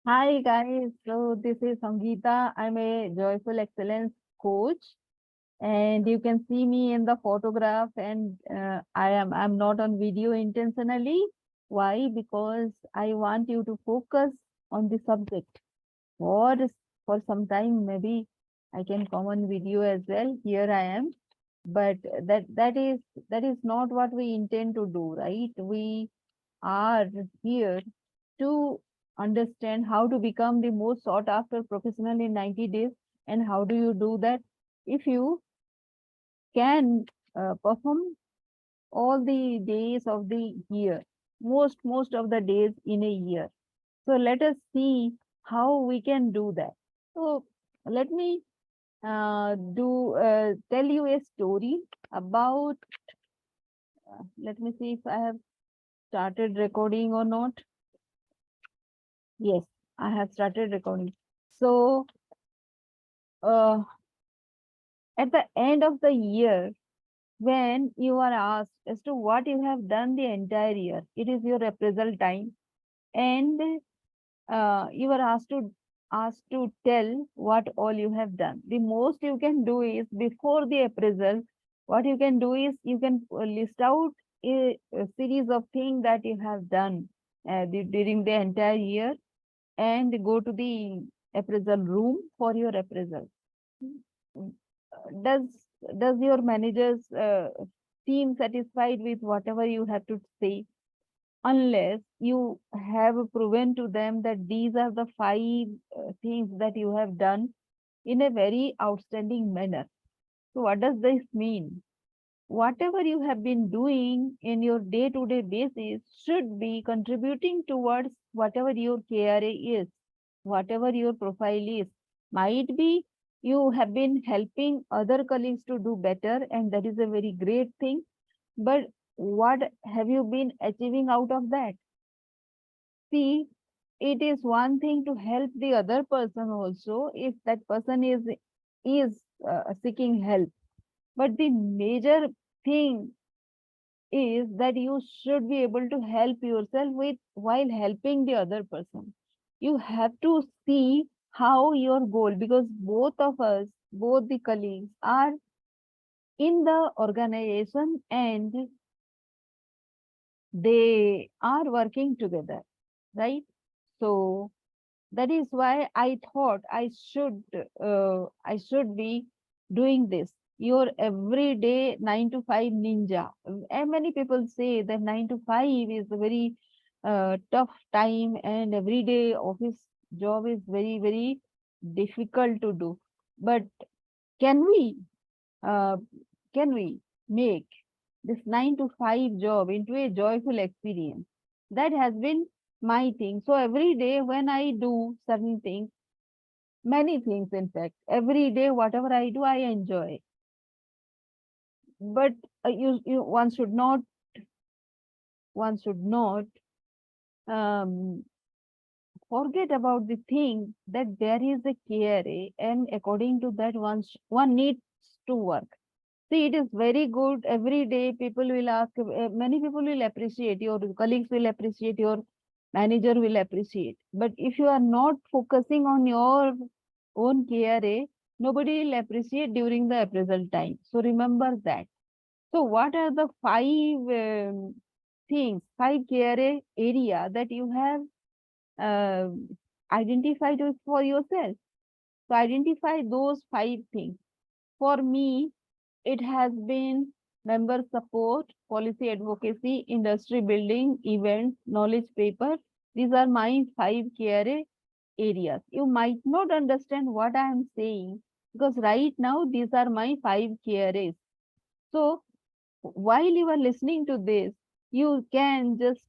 Hi guys, so this is Sangeeta. I'm a joyful excellence coach, and you can see me in the photograph. And I'm not on video intentionally. Why? Because I want you to focus on the subject. For for some time, maybe I can come on video as well. Here I am, but that is not what we intend to do, right? We are here to understand how to become the most sought after professional in 90 days. And how do you do that? If you can perform all the days of the year, most of the days in a year. So let us see how we can do that. So let me do tell you a story about. Let me see if I have started recording or not. Yes, I have started recording. So uh, at the end of the year, when you are asked as to what you have done the entire year, it is your appraisal time, and you are asked to tell what all you have done. The most you can do is before the appraisal, what you can do is you can list out a series of things that you have done during the entire year, and go to the appraisal room for your appraisal. Mm, Does does your managers seem satisfied with whatever you have to say? Unless you have proven to them that these are the five things that you have done in a very outstanding manner. So what does this mean? Whatever you have been doing in your day-to-day basis should be contributing towards whatever your KRA is, whatever your profile is. Might be you have been helping other colleagues to do better, and that is a very great thing. But what have you been achieving out of that? See, it is one thing to help the other person also if that person is seeking help. But the major thing is that you should be able to help yourself with while helping the other person. You have to see how your goal, because both of us, both the colleagues are in the organization and they are working together, right? So that is why I thought I should be doing this. Your everyday 9 to 5 ninja. And many people say that 9 to 5 is a very tough time, and everyday office job is very, very difficult to do. But can we uh, can we make this 9 to 5 job into a joyful experience? That has been my thing. So every day when I do certain things, many things in fact, every day whatever I do, I enjoy. But one should not um, forget about the thing that there is a KRA, and according to that, one needs to work. See, it is very good. Every day, people will ask, many people will appreciate, your colleagues will appreciate, your manager will appreciate. But if you are not focusing on your own KRA, nobody will appreciate during the appraisal time. So remember that. So, what are the five KRA area that you have uh, identified for yourself? So, identify those five things. For me, it has been member support, policy advocacy, industry building, events, knowledge paper. These are my five KRA areas. You might not understand what I am saying because right now these are my five KRAs. So while you are listening to this, you can just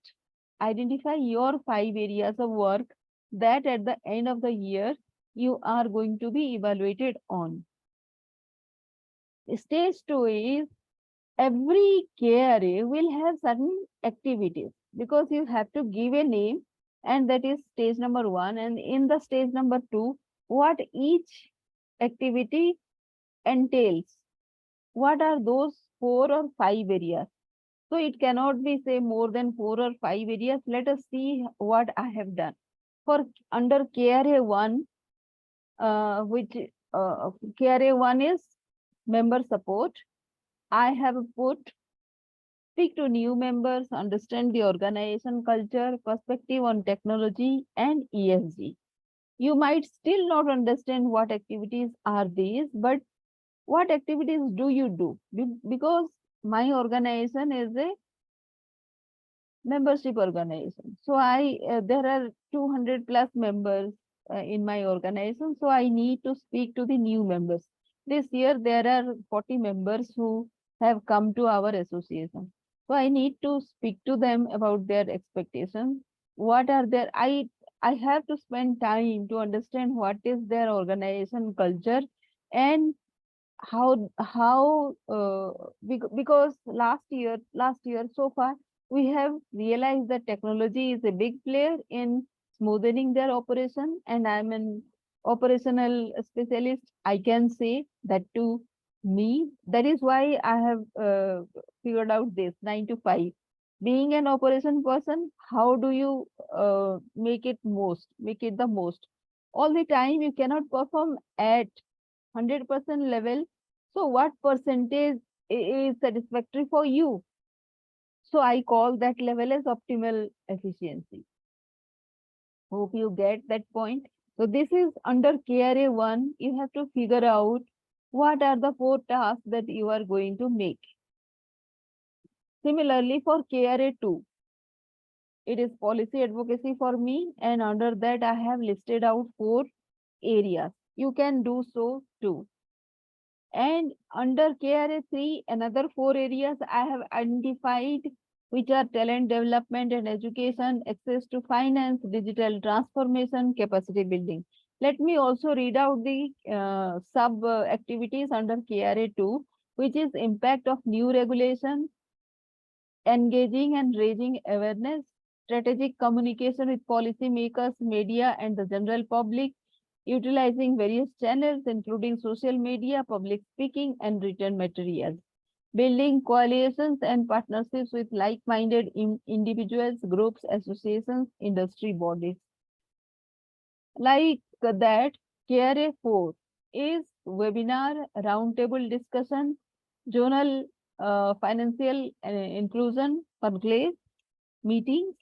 identify your five areas of work that at the end of the year you are going to be evaluated on. Stage two is every KRA will have certain activities because you have to give a name, and that is stage number one. And in the stage number two, what each activity entails, what are those 4 or 5 areas? So it cannot be say more than 4 or 5 areas. Let us see what I have done. For under KRA 1, which KRA 1 is member support. I have put speak to new members, understand the organization culture, perspective on technology and ESG. You might still not understand what activities are these, but what activities do you do? Because my organization is a membership organization. So there are 200 plus members in my organization. So I need to speak to the new members. This year there are 40 members who have come to our association. So I need to speak to them about their expectations. What are their, I have to spend time to understand what is their organization culture and because last year so far we have realized that technology is a big player in smoothening their operation, and I'm an operational specialist. I can say that to me. That is why I have figured out this 9 to 5. Being an operation person, how do you make it the most? All the time you cannot perform at 100% level. So what percentage is satisfactory for you? So I call that level as optimal efficiency. Hope you get that point. So this is under KRA 1. You have to figure out what are the 4 tasks that you are going to make. Similarly for KRA 2, it is policy advocacy for me, and under that I have listed out 4 areas. You can do so too. And under KRA 3, another 4 areas I have identified, which are talent development and education, access to finance, digital transformation, capacity building. Let me also read out the sub activities under KRA 2, which is impact of new regulation, engaging and raising awareness, strategic communication with policymakers, media, and the general public, utilizing various channels, including social media, public speaking, and written materials, building coalitions and partnerships with like-minded individuals, groups, associations, industry bodies. Like that, KRA 4 is webinar, roundtable discussion, journal financial inclusion conclave, meetings,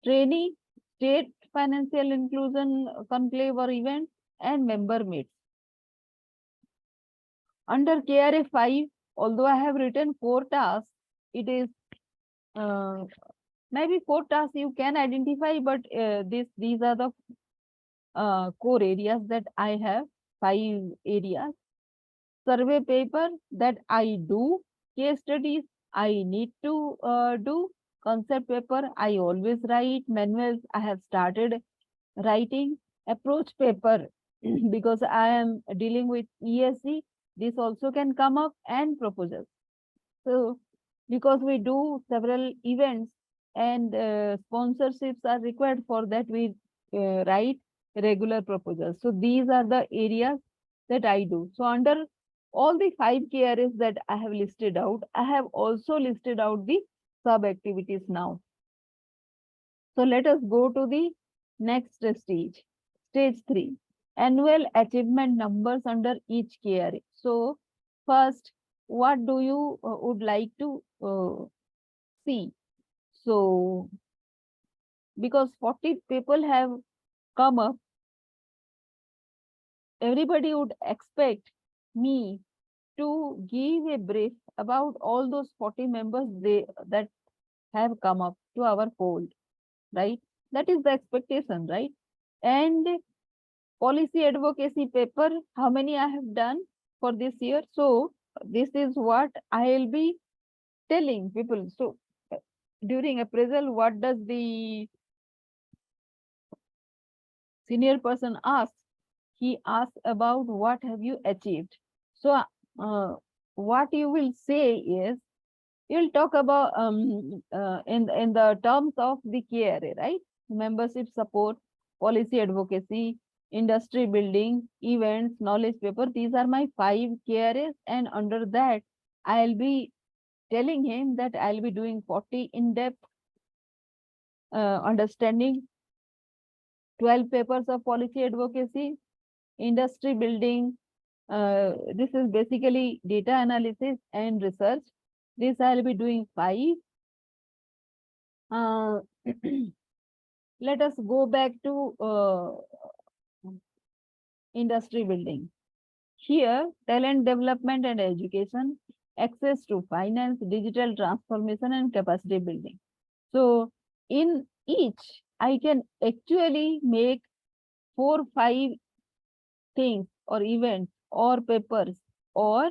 training, state financial inclusion conclave or event, and member meets. Under KRA 5, although I have written 4 tasks, it is maybe 4 tasks you can identify, but these are the core areas that I have, 5 areas. Survey paper that I do, case studies I need to do, concept paper I always write, manuals I have started writing, approach paper because I am dealing with ESG, this also can come up, and proposals. So because we do several events and sponsorships are required, for that we write regular proposals. So these are the areas that I do. So under all the 5 KRAs that I have listed out, I have also listed out the sub activities now. So let us go to the next stage, stage 3, annual achievement numbers under each KRA. So first, what do you would like to see? So because 40 people have come up, everybody would expect me to give a brief about all those 40 members that have come up to our fold, right? That is the expectation, right? And policy advocacy paper, how many I have done for this year? So this is what I'll be telling people. So during appraisal, what does the senior person ask? He asks about what have you achieved. So what you will say is, you'll talk about in the terms of the KRA, right? Membership support, policy advocacy, industry building, events, knowledge paper. These are my 5 KRAs, and under that, I'll be telling him that I'll be doing 40 in-depth understanding 12 papers of policy advocacy, industry building. This is basically data analysis and research. This I'll be doing 5. Uh, let us go back to industry building. Here, talent development and education, access to finance, digital transformation, and capacity building. So, in each, I can actually make 4, 5 things or events or papers or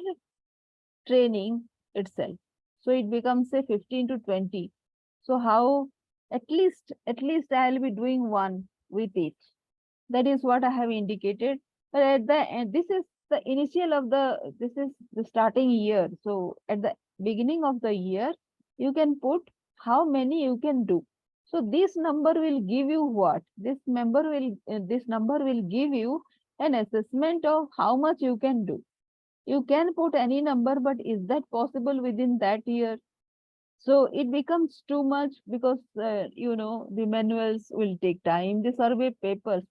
training itself. So it becomes say 15 to 20. So how at least I'll be doing one with each. That is what I have indicated. But at the end, this is the starting year. So at the beginning of the year, you can put how many you can do. So this number will give you what? This number will give you an assessment of how much you can do. You can put any number, but is that possible within that year? So it becomes too much because the manuals will take time. The survey papers,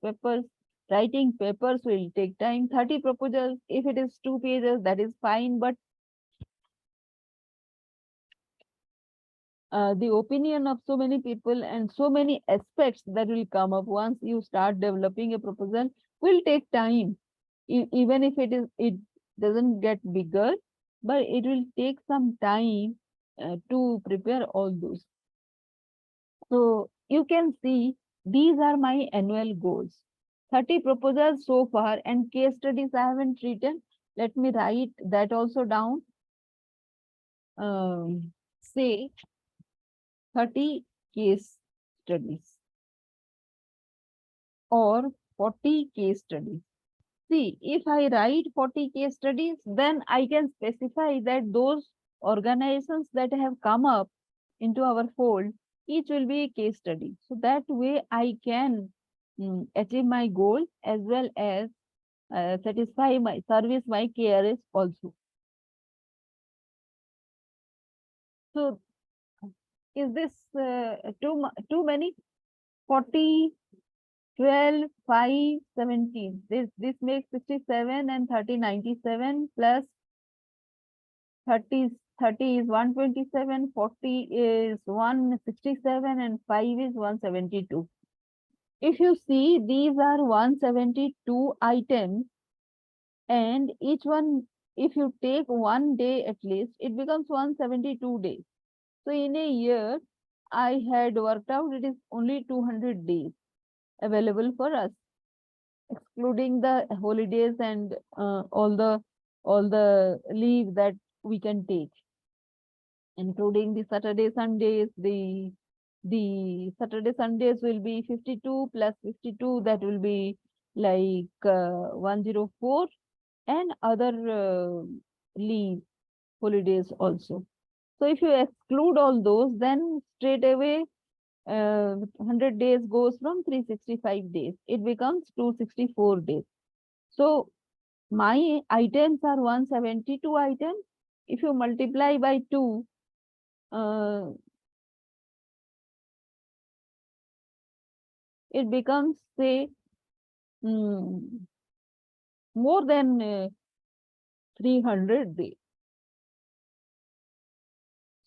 writing papers will take time. 30 proposals, if it is 2 pages, that is fine. But the opinion of so many people and so many aspects that will come up once you start developing a proposal will take time. Even if it doesn't get bigger, but it will take some time to prepare all those. So you can see these are my annual goals. 30 proposals so far and case studies I haven't written. Let me write that also down. Say 30 case studies or 40 case studies. See, if I write 40 case studies, then I can specify that those organizations that have come up into our fold, each will be a case study. So that way I can achieve my goal as well as satisfy my service, my KRS also. So is this too many? 40, 12, 5, 17. This makes 67 and 30, 97 plus 30 is 127, 40 is 167, and 5 is 172. If you see, these are 172 items, and each one, if you take 1 day at least, it becomes 172 days. So in a year, I had worked out it is only 200 days available for us, excluding the holidays and all the leave that we can take, including the Saturday, Sundays. The Saturday, Sundays will be 52 plus 52. That will be like 104, and other leave holidays also. So if you exclude all those, then straight away 100 days goes from 365 days. It becomes 264 days. So my items are 172 items. If you multiply by 2, it becomes say more than 300 days.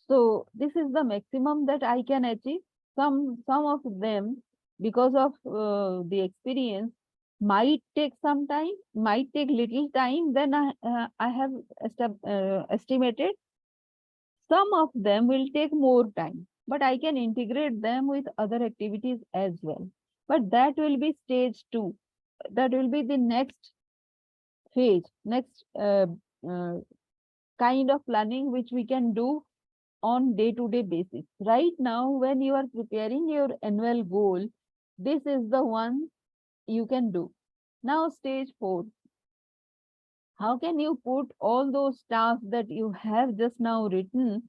So this is the maximum that I can achieve. Some of them, because of the experience, might take some time, might take little time. Then I have estimated some of them will take more time, but I can integrate them with other activities as well. But that will be stage 2. That will be the next phase, next kind of planning which we can do on day-to-day basis. Right now, when you are preparing your annual goal, this is the one you can do. Now, stage 4. How can you put all those tasks that you have just now written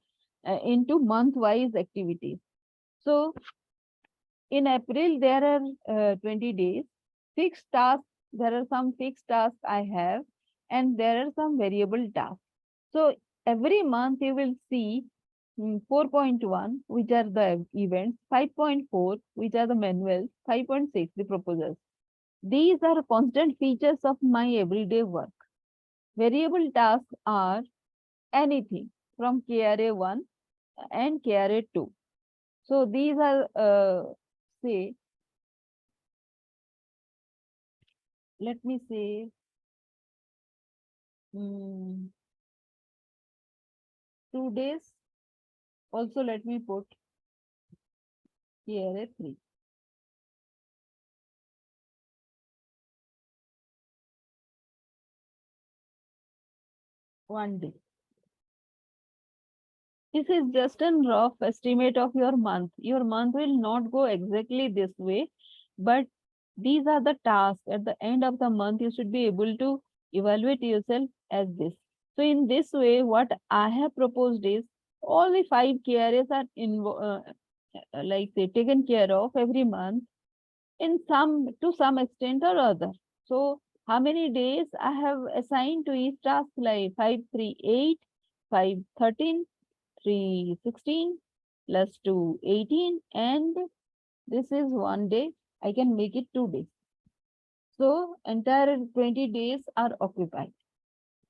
into month-wise activities? So, in April, there are 20 days. Fixed tasks, there are some fixed tasks I have, and there are some variable tasks. So, every month you will see 4.1, which are the events, 5.4, which are the manuals, 5.6, the proposals. These are constant features of my everyday work. Variable tasks are anything from KRA1 and KRA2. So these are, say, let me say, 2 days. Also, let me put KRA3. One day. This is just a rough estimate of your month. Your month will not go exactly this way, but these are the tasks. At the end of the month, you should be able to evaluate yourself as this. So in this way, what I have proposed is all the 5 KRAs are like say taken care of every month in some to some extent or other. So how many days I have assigned to each task, like 5, 3, 8, 5, 13, 3, 16 plus 2, 18, and this is one day. I can make it 2 days. So entire 20 days are occupied.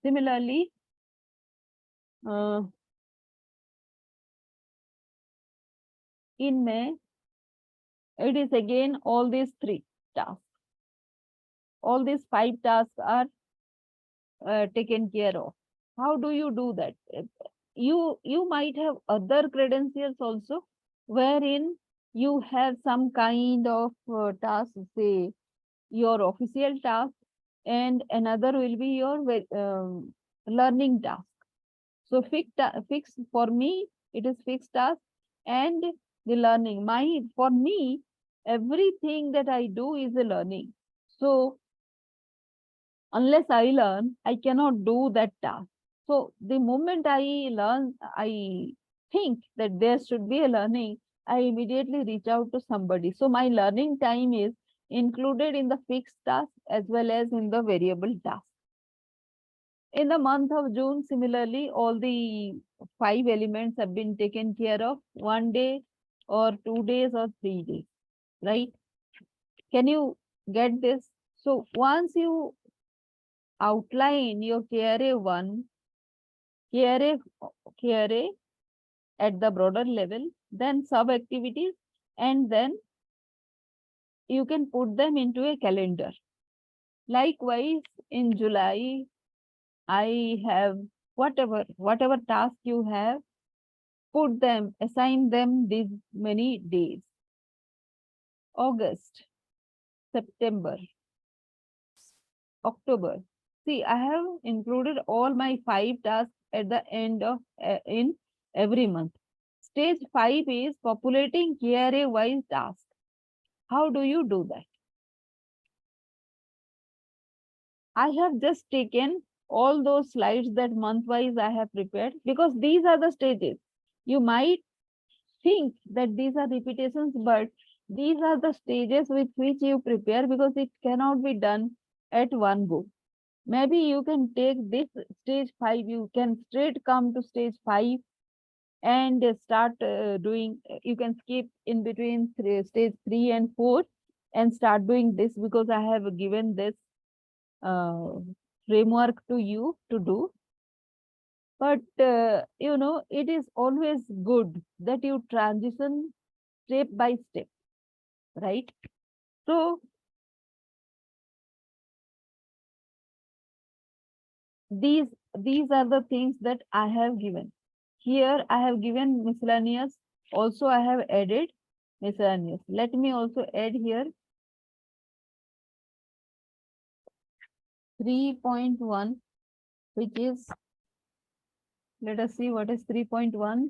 Similarly, uh, in May, it is again all these 3 tasks. All these 5 tasks are taken care of. How do you do that? You might have other credentials also, wherein you have some kind of task, say your official task, and another will be your learning task. So fixed for me, it is fixed task and the learning. For me, everything that I do is a learning. So unless I learn, I cannot do that task. So the moment I learn, I think that there should be a learning, I immediately reach out to somebody. So my learning time is included in the fixed task as well as in the variable task. In the month of June, similarly, all the 5 elements have been taken care of, 1 day or 2 days or 3 days, right? Can you get this? So once you outline your KRA1, KRA, KRA at the broader level, then sub activities, and then you can put them into a calendar. Likewise, in July, I have whatever task you have, put them, assign them these many days. August, September, October. See, I have included all my 5 tasks at the end of in every month. Stage 5 is populating KRA wise tasks. How do you do that? I have just taken all those slides that month wise I have prepared, because these are the stages. You might think that these are repetitions, but these are the stages with which you prepare, because it cannot be done at one go. Maybe you can take this stage 5, you can straight come to stage 5 and start doing, you can skip in between stage 3 and 4 and start doing this, because I have given this uh, framework to you to do. But it is always good that you transition step by step, right? So these these are the things that I have given. Here I have given miscellaneous. Also, I have added miscellaneous. Let me also add here 3.1, which is, let us see what is 3.1.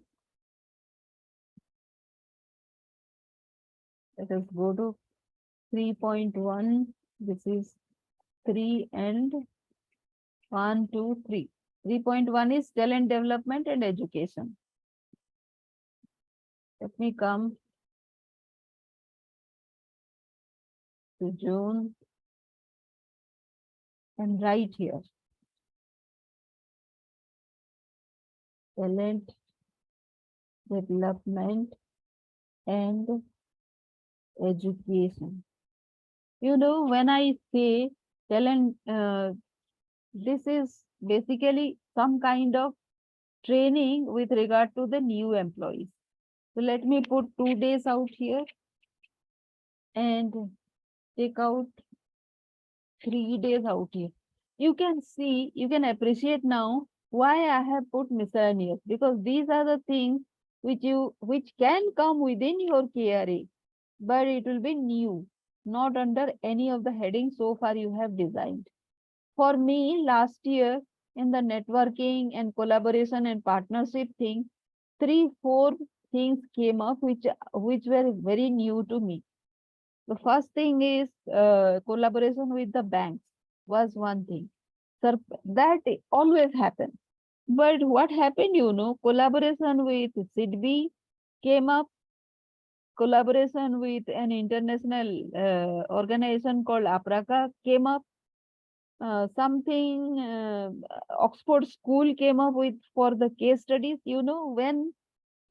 Let us go to 3.1. This is 3 and 1, 2, 3. 3.1 is talent development and education. Let me come to June and write here talent development, and education. When I say talent, this is basically some kind of training with regard to the new employees. So let me put 2 days out here and take out 3 days out here. You can see, you can appreciate now why I have put miscellaneous, because these are the things which can come within your KRA, but it will be new, not under any of the headings so far you have designed. For me, last year in the networking and collaboration and partnership thing, 3, 4 things came up which were very new to me. The first thing is collaboration with the banks was one thing. Sir, that always happens. But what happened, collaboration with SIDBI came up, collaboration with an international organization called APRACA came up, something Oxford School came up with for the case studies, when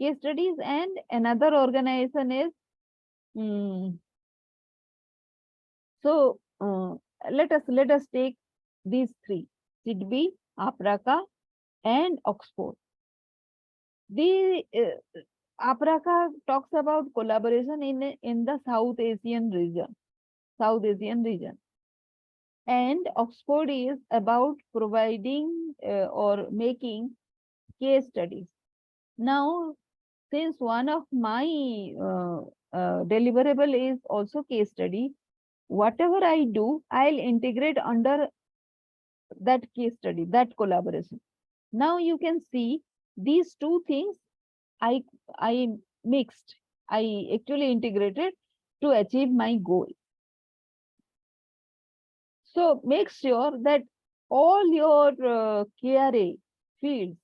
case studies, and another organization is, so let us take these three: SIDBI, APRACA, and Oxford. The APRACA talks about collaboration in the South Asian region, and Oxford is about providing or making case studies. Now, since one of my deliverable is also case study, whatever I do, I'll integrate under that case study, that collaboration. Now you can see these two things I I mixed. I actually integrated to achieve my goal. So make sure that all your KRA fields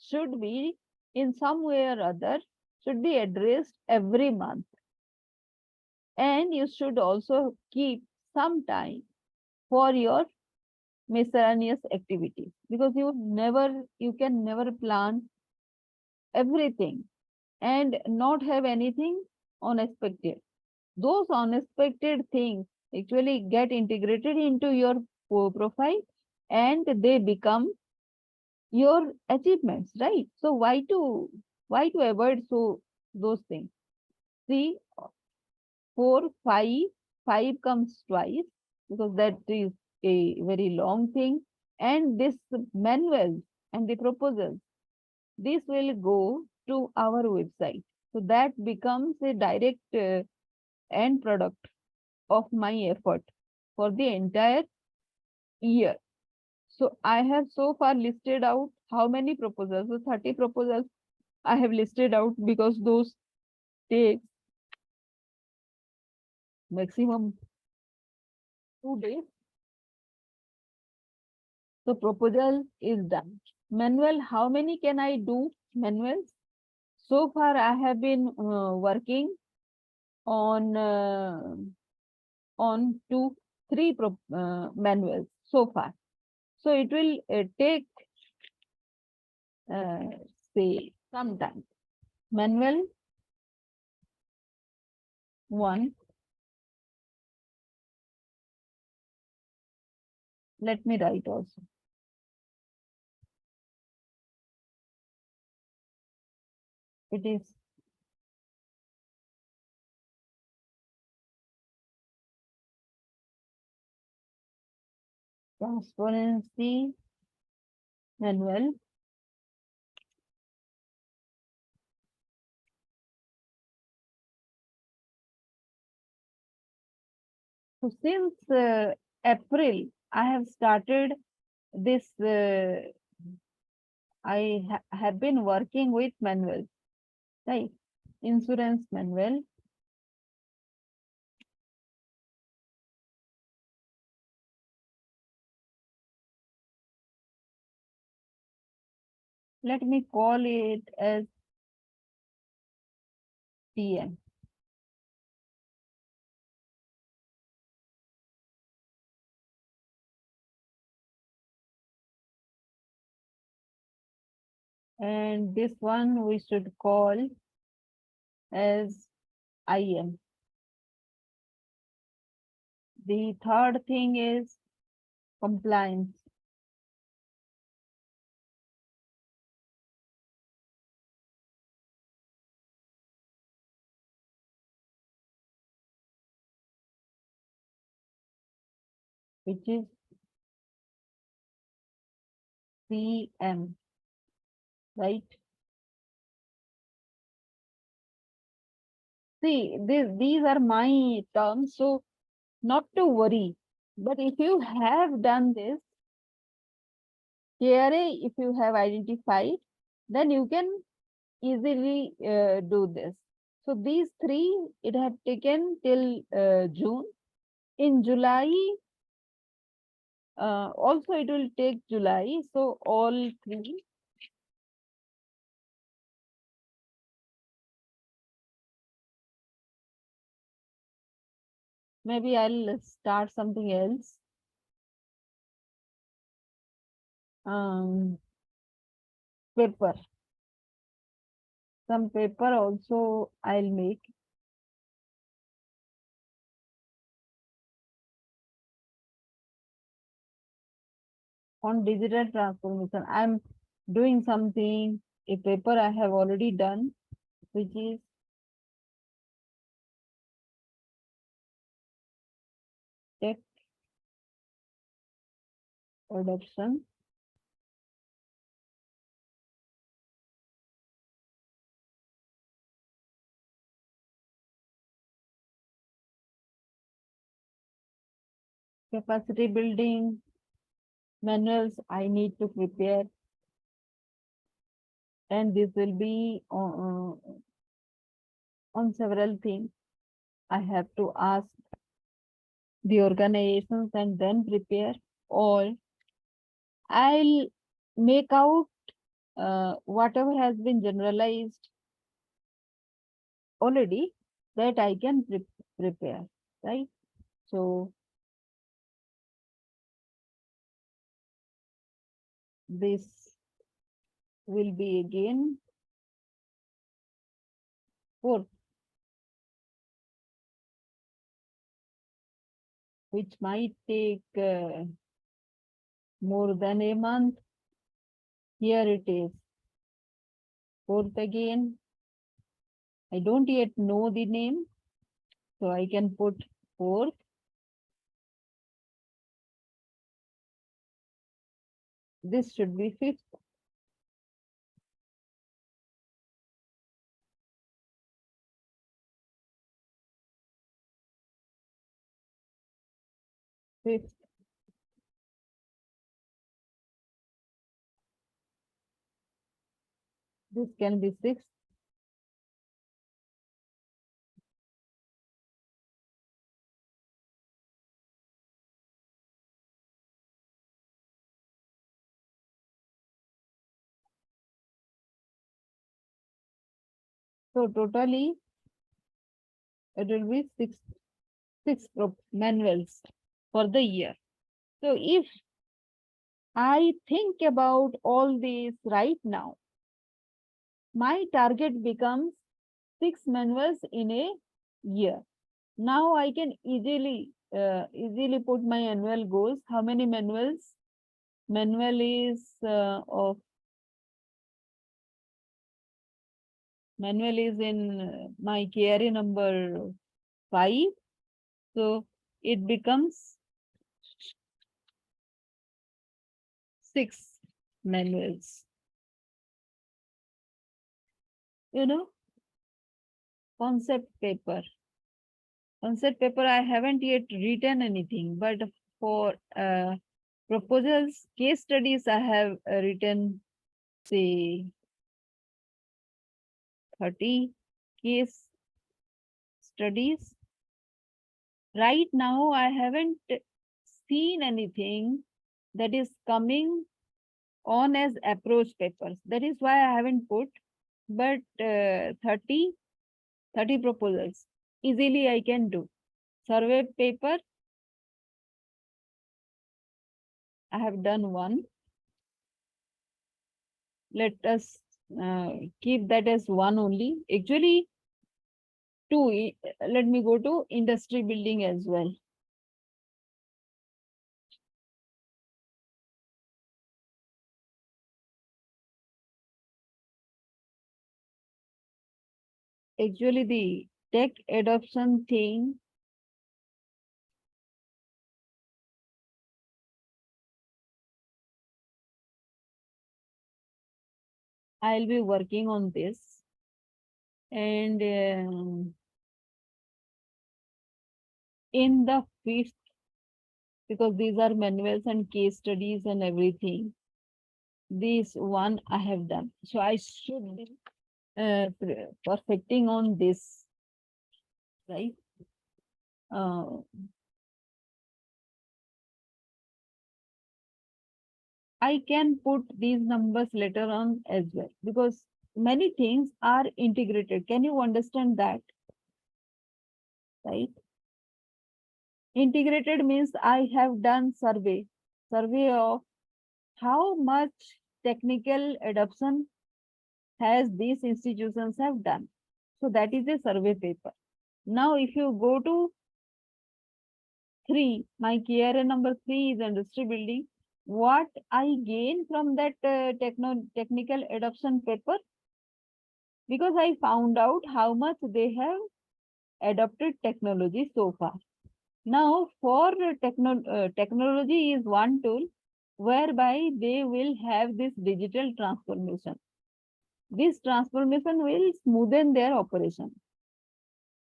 should be in some way or other, should be addressed every month. And you should also keep some time for your miscellaneous activities, because you can never plan everything and not have anything unexpected. Those unexpected things actually get integrated into your profile and they become your achievements, right? So why to avoid those things? See, 4, 5 comes twice, because that is a very long thing. And this manual and the proposals, this will go to our website. So that becomes a direct end product of my effort for the entire year. So I have so far listed out how many proposals. So 30 proposals I have listed out, because those take maximum 2 days. So proposal is done. Manual, how many can I do manuals? So far I have been working on 2, 3 manuals so far. So it will take say some time. Manual 1. Let me write also. It is transparency manual. So since April, I have started this. I have been working with manuals, right? Insurance manual. Let me call it as TM. And this one we should call as IM. The third thing is compliance. Which is CM, right? See, these are my terms, so not to worry. But if you have done this, KRA, if you have identified, then you can easily do this. So these three, it had taken till June. In July, also it will take July. So all three. Maybe I'll start something else. Paper. Some paper also I'll make. On digital transformation, I'm doing something, a paper I have already done, which is tech adoption, capacity building, manuals I need to prepare, and this will be on several things. I have to ask the organizations and then prepare, or I'll make out whatever has been generalized already that I can prepare, right? So this will be again 4th, which might take more than a month. Here it is 4th again. I don't yet know the name, so I can put 4th. This should be 5th. Fifth. This can be 6th. So totally it will be six manuals for the year. So if I think about all these right now, my target becomes 6 manuals in a year. Now I can easily put my annual goals. How many manuals? Manual is in my KRA number 5. So it becomes 6 manuals. You know, concept paper. Concept paper, I haven't yet written anything, but for proposals, case studies, I have written, say, 30 case studies. Right now, I haven't seen anything that is coming on as approach papers. That is why I haven't put, but 30 proposals easily I can do. Survey paper, I have done one. Let us keep that as one only. Actually, two. Let me go to industry building as well. Actually, the tech adoption thing, I'll be working on this. And in the fifth, because these are manuals and case studies and everything, this one I have done. So I should be perfecting on this, right? Uh, I can put these numbers later on as well because many things are integrated. Can you understand that? Right? Integrated means I have done survey of how much technical adoption has these institutions have done. So that is a survey paper. Now, if you go to 3, my KRA number 3 is industry building. What I gain from that technical adoption paper? Because I found out how much they have adopted technology so far. Now, for technology is one tool whereby they will have this digital transformation. This transformation will smoothen their operation.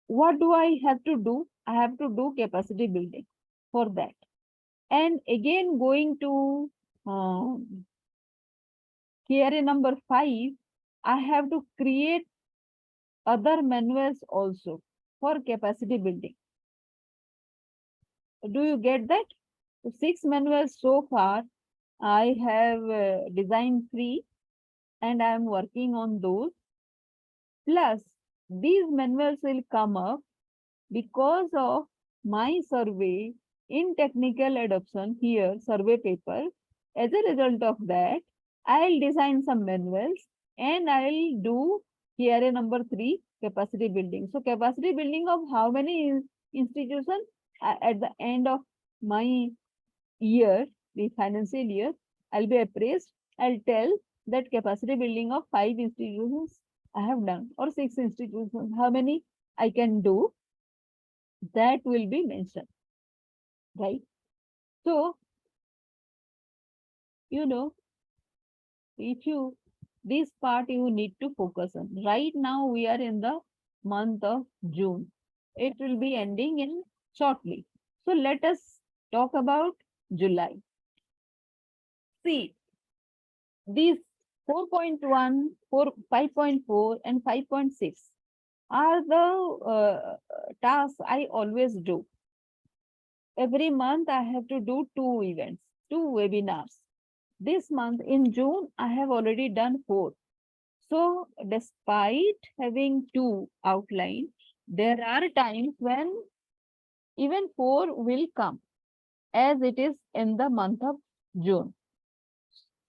What do I have to do? I have to do capacity building for that. And again, going to KRA number 5, I have to create other manuals also for capacity building. Do you get that? 6 manuals so far, I have designed 3 and I am working on those. Plus, these manuals will come up because of my survey in technical adoption here, survey paper. As a result of that, I'll design some manuals and I'll do KRA number 3, capacity building. So capacity building of how many institutions at the end of my year, the financial year, I'll be appraised. I'll tell that capacity building of 5 institutions I have done or 6 institutions, how many I can do, that will be mentioned, right? So, you know, if you, this part you need to focus on. Right now, we are in the month of June. It will be ending in shortly. So, let us talk about July. See, these 4.1, 5.4, and 5.6 are the tasks I always do. Every month, I have to do 2 events, 2 webinars. This month in June, I have already done 4. So, despite having 2 outlined, there are times when even 4 will come as it is in the month of June.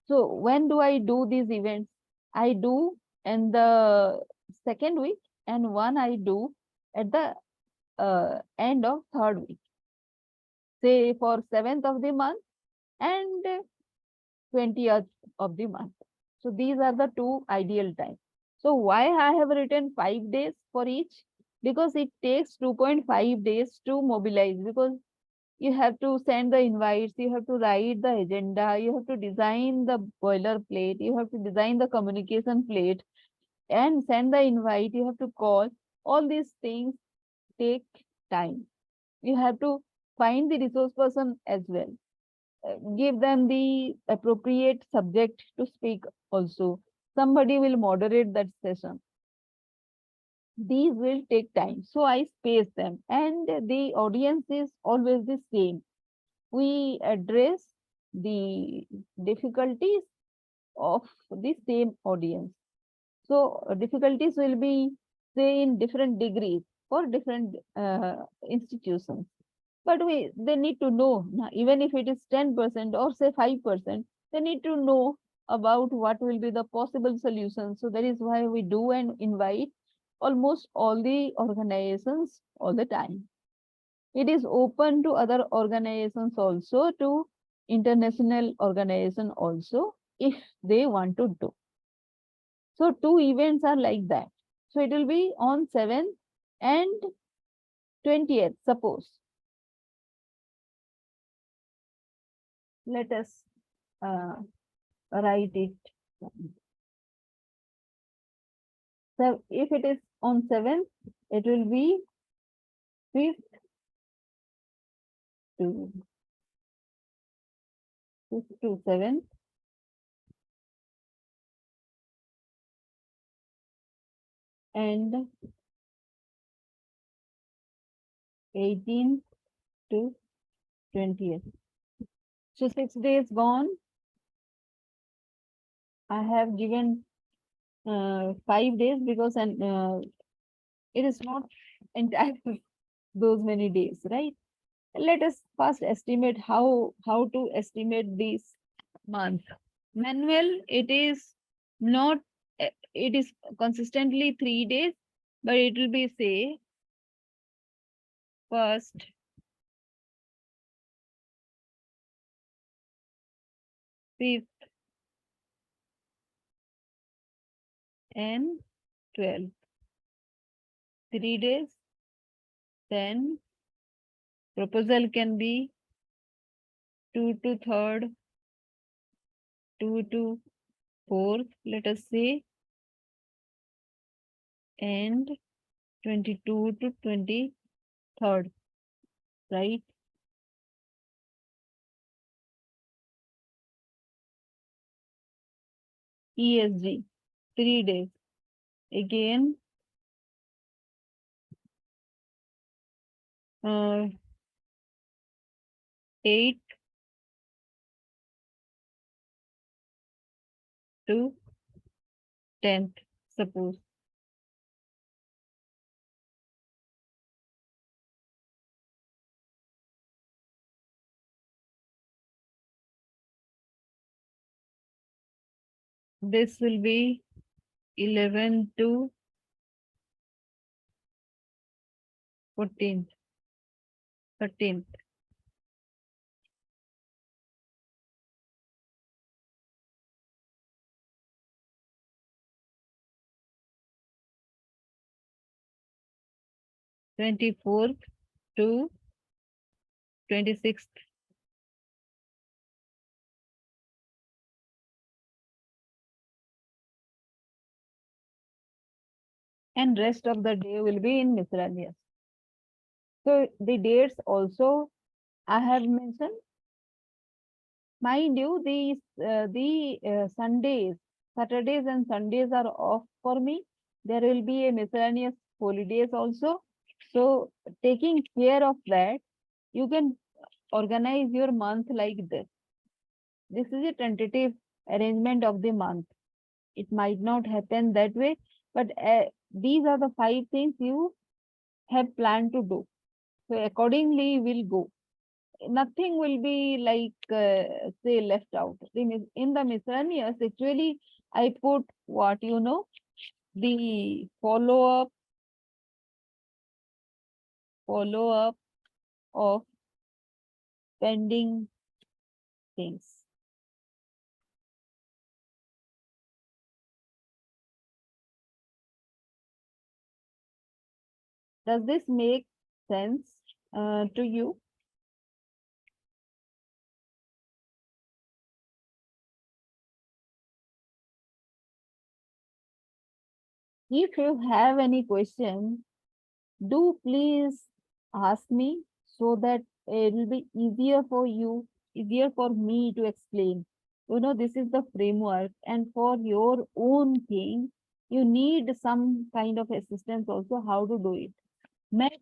So, when do I do these events? I do in the second week and one I do at the end of third week. Say for 7th of the month and 20th of the month. So these are the 2 ideal times. So why I have written 5 days for each? Because it takes 2.5 days to mobilize, because you have to send the invites, you have to write the agenda, you have to design the boilerplate, you have to design the communication plate and send the invite, you have to call. All these things take time. You have to find the resource person as well. Give them the appropriate subject to speak also. Somebody will moderate that session. These will take time. So I space them and the audience is always the same. We address the difficulties of the same audience. So difficulties will be say in different degrees for different institutions. But they need to know, even if it is 10% or say 5%, they need to know about what will be the possible solutions. So that is why we do and invite almost all the organizations all the time. It is open to other organizations also, to international organization also, if they want to do. So two events are like that. So it will be on 7th and 20th, suppose. Let us write it. So if it is on 7th, it will be 5th to 7th, and 18th to 20th. So 6 days gone. I have given 5 days because it is not entirely those many days, right? Let us first estimate how to estimate this month. Manual, it is not, it is consistently 3 days, but it will be say first, 5th, and 12th. 3 days. Then proposal can be 2 to 3rd, 2 to 4th, let us say, and 22 to 23rd, right? ESG, 3 days. Again, 8 to 10th, suppose. This will be 11 to 14th, 13th. Twenty-fourth to 26th. And rest of the day will be in miscellaneous. So the dates also I have mentioned. Mind you, the Sundays, Saturdays and Sundays are off for me. There will be a miscellaneous holidays also. So taking care of that, you can organize your month like this. This is a tentative arrangement of the month. It might not happen that way, but these are the 5 things you have planned to do. So accordingly, we'll go. Nothing will be like, say, left out. In the miscellaneous, actually, I put what, the follow up of pending things. Does this make sense to you? If you have any question, do please ask me, so that it will be easier for you, easier for me to explain. This is the framework, and for your own thing, you need some kind of assistance also how to do it. Maybe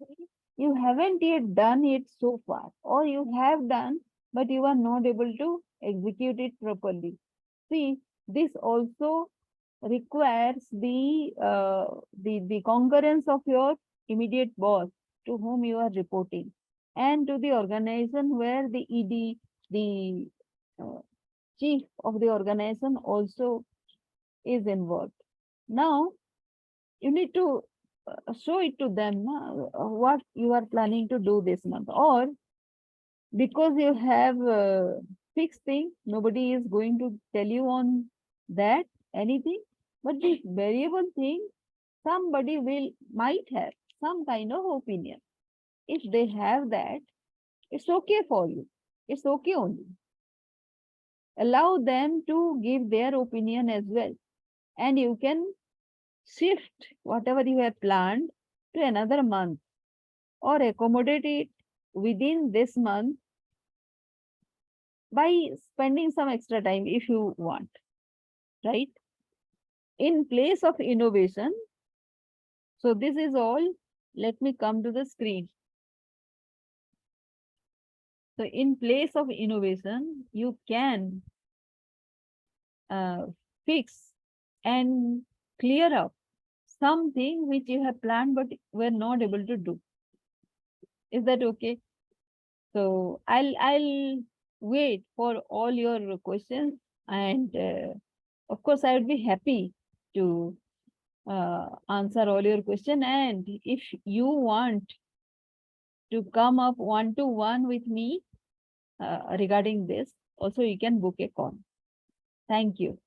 you haven't yet done it so far, or you have done, but you are not able to execute it properly. See, this also requires the concurrence of your immediate boss, to whom you are reporting, and to the organization where the ED, the uh, chief of the organization also is involved. Now, you need to show it to them what you are planning to do this month. Or because you have fixed thing, nobody is going to tell you on that anything. But this variable thing, somebody might have some kind of opinion. If they have that, it's okay for you. It's okay only. Allow them to give their opinion as well. And you can shift whatever you have planned to another month or accommodate it within this month by spending some extra time if you want, right? In place of innovation, so this is all. Let me come to the screen. So in place of innovation, you can fix and clear up something which you have planned but were not able to do. Is that okay? So I'll wait for all your questions, and of course I would be happy to answer all your question. And if you want to come up one-to-one with me regarding this, also you can book a call. Thank you.